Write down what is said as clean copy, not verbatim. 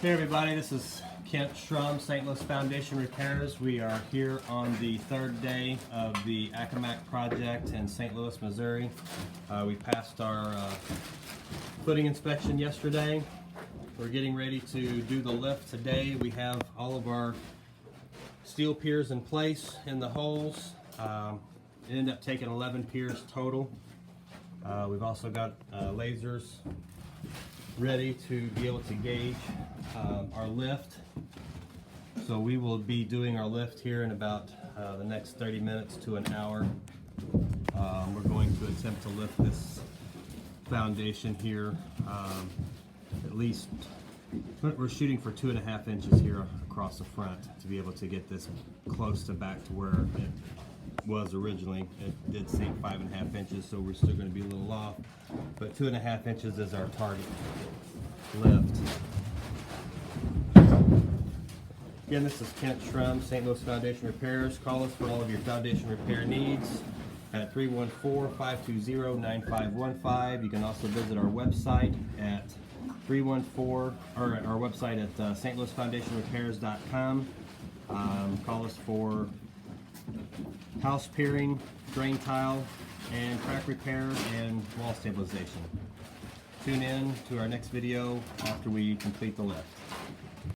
Hey everybody, this is Kent Schrum, St. Louis Foundation Repairs. We are here on the third day of the Accomack project in St. Louis, Missouri. We passed our footing inspection yesterday. We're getting ready to do the lift today. We have all of our steel piers in place in the holes. It ended up taking 11 piers total. We've also got lasers ready to be able to gauge our lift. So we will be doing our lift here in about the next 30 minutes to an hour. We're going to attempt to lift this foundation here at least, we're shooting for 2.5 inches here across the front to be able to get this close to back to where it was originally. It did sink 5.5 inches, so we're still going to be a little off, but 2.5 inches is our target lift. Again, this is Kent Schrum, St. Louis Foundation Repairs. Call us for all of your foundation repair needs at 314-520-9515. You can also visit our website at 314, or our website at stlouisfoundationrepairs.com. Call us for house piering, drain tile, and crack repair and wall stabilization. Tune in to our next video after we complete the lift.